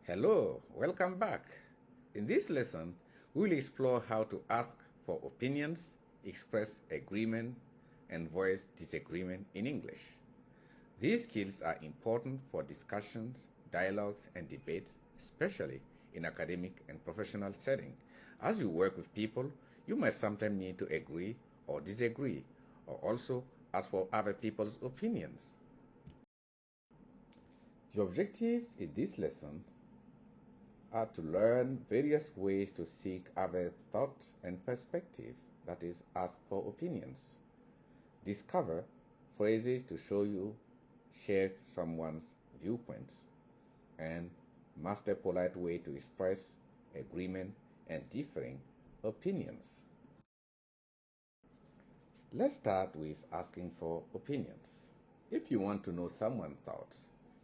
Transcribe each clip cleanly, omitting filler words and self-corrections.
Hello, welcome back. In this lesson, we will explore how to ask for opinions, express agreement, and voice disagreement in English. These skills are important for discussions, dialogues, and debates, especially in academic and professional settings. As you work with people, you might sometimes need to agree or disagree, or also ask for other people's opinions. The objectives in this lesson are to learn various ways to seek other thoughts and perspective, that is, ask for opinions. Discover phrases to show you share someone's viewpoints, and master polite way to express agreement and differing opinions. Let's start with asking for opinions. If you want to know someone's thoughts,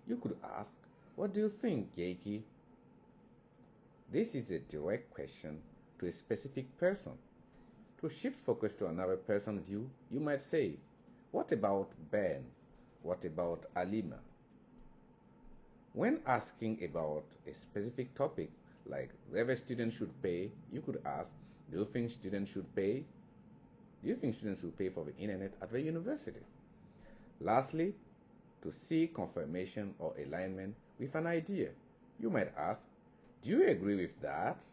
you could ask, "What do you think, Jakey?" This is a direct question to a specific person. To shift focus to another person's view, you might say, "What about Ben? What about Alima?" When asking about a specific topic, like whether students should pay, you could ask, "Do you think students should pay? Do you think students should pay for the internet at the university?" Lastly, to seek confirmation or alignment with an idea, you might ask, "Do you agree with that?"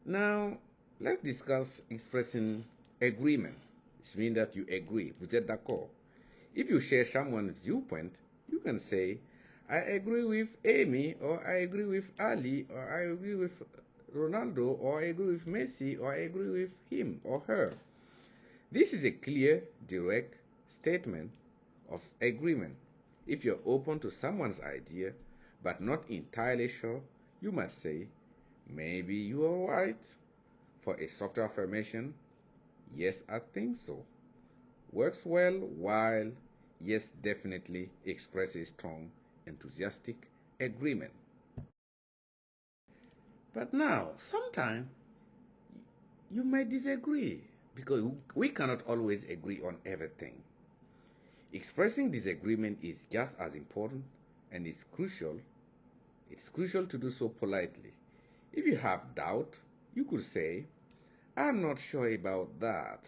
Now, let's discuss expressing agreement. It means that you agree, vous êtes d'accord. If you share someone's viewpoint, you can say, "I agree with Amy," or "I agree with Ali," or "I agree with Ronaldo," or "I agree with Messi," or "I agree with him or her." This is a clear, direct statement of agreement. If you're open to someone's idea, but not entirely sure, you might say, "Maybe you are right." For a softer affirmation, "Yes, I think so," works well, while "yes, definitely" expresses strong, enthusiastic agreement. But now, sometimes you might disagree because we cannot always agree on everything. Expressing disagreement is just as important, and it's crucial. It's crucial to do so politely. If you have doubt, you could say, "I'm not sure about that."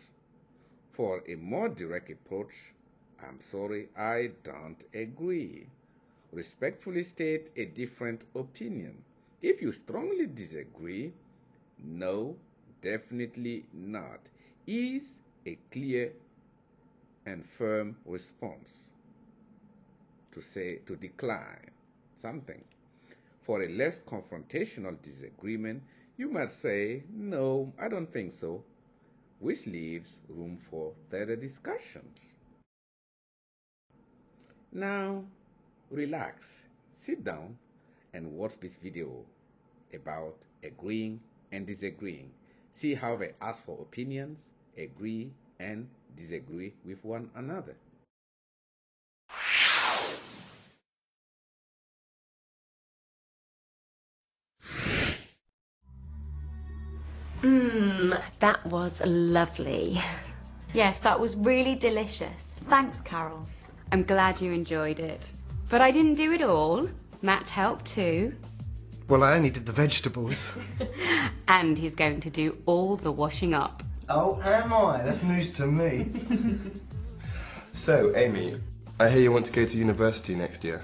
For a more direct approach, "I'm sorry, I don't agree." Respectfully state a different opinion. If you strongly disagree, "No, definitely not" is a clear and firm response to decline something. For a less confrontational disagreement, you might say, "No, I don't think so," which leaves room for further discussions. Now, relax, sit down, and watch this video about agreeing and disagreeing. See how they ask for opinions, agree, and disagree with one another. That was lovely. Yes, that was really delicious. Thanks, Carol. I'm glad you enjoyed it. But I didn't do it all. Matt helped too. Well, I only did the vegetables. And he's going to do all the washing up. Oh, am I? That's news to me. So, Amy, I hear you want to go to university next year.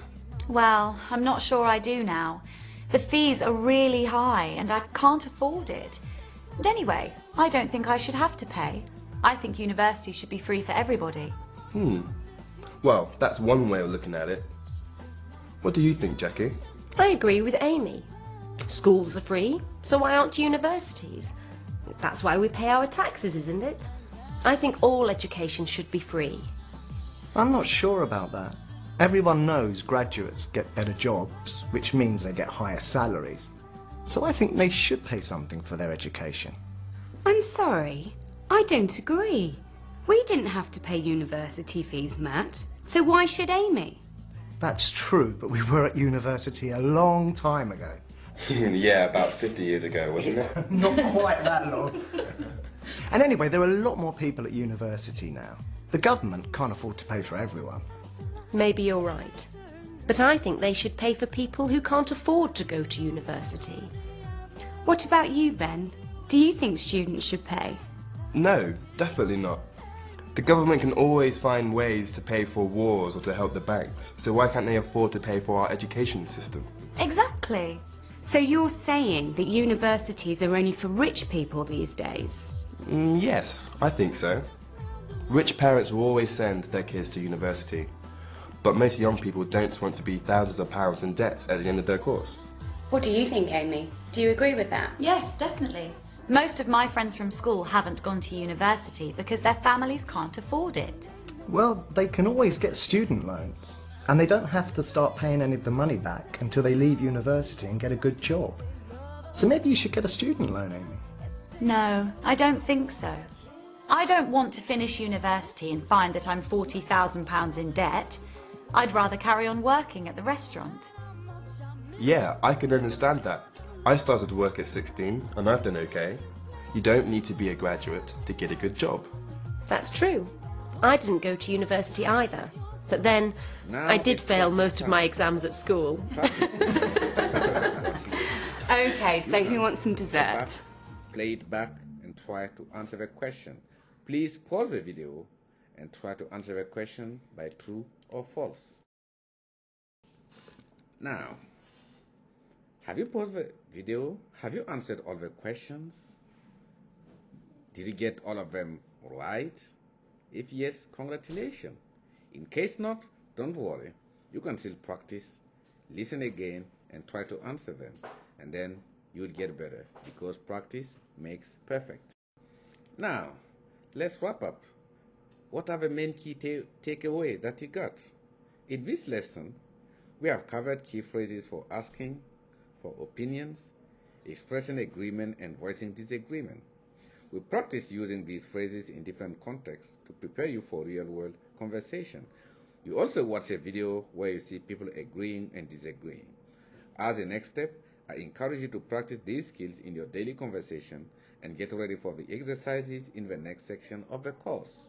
Well, I'm not sure I do now. The fees are really high and I can't afford it. And anyway, I don't think I should have to pay. I think university should be free for everybody. Well, that's one way of looking at it. What do you think, Jackie? I agree with Amy. Schools are free, so why aren't universities? That's why we pay our taxes, isn't it? I think all education should be free. I'm not sure about that. Everyone knows graduates get better jobs, which means they get higher salaries. So I think they should pay something for their education. I'm sorry, I don't agree. We didn't have to pay university fees, Matt. So why should Amy? That's true, but we were at university a long time ago. Yeah, about 50 years ago, wasn't it? Not quite that long. And anyway, there are a lot more people at university now. The government can't afford to pay for everyone. Maybe you're right. But I think they should pay for people who can't afford to go to university. What about you, Ben? Do you think students should pay? No, definitely not. The government can always find ways to pay for wars or to help the banks, so why can't they afford to pay for our education system? Exactly. So you're saying that universities are only for rich people these days? Yes, I think so. Rich parents will always send their kids to university, but most young people don't want to be thousands of pounds in debt at the end of their course. What do you think, Amy? Do you agree with that? Yes, definitely. Most of my friends from school haven't gone to university because their families can't afford it. Well, they can always get student loans. And they don't have to start paying any of the money back until they leave university and get a good job. So maybe you should get a student loan, Amy. No, I don't think so. I don't want to finish university and find that I'm £40,000 in debt. I'd rather carry on working at the restaurant. Yeah, I can understand that. I started work at 16 and I've done okay. You don't need to be a graduate to get a good job. That's true. I didn't go to university either. But then, Now I did it's fail practice most of time. my exams at school. Okay, so who wants some Back, dessert? play it back and try to answer the question. Please pause the video and try to answer the question by true or false. Now, have you paused the video? Have you answered all the questions? Did you get all of them right? If yes, congratulations. In case not, don't worry. You can still practice, listen again, and try to answer them. And then you'll get better because practice makes perfect. Now, let's wrap up. What are the main key takeaway that you got? In this lesson, we have covered key phrases for asking for opinions, expressing agreement, and voicing disagreement. We practice using these phrases in different contexts to prepare you for real-world conversation. You also watch a video where you see people agreeing and disagreeing. As a next step, I encourage you to practice these skills in your daily conversation and get ready for the exercises in the next section of the course.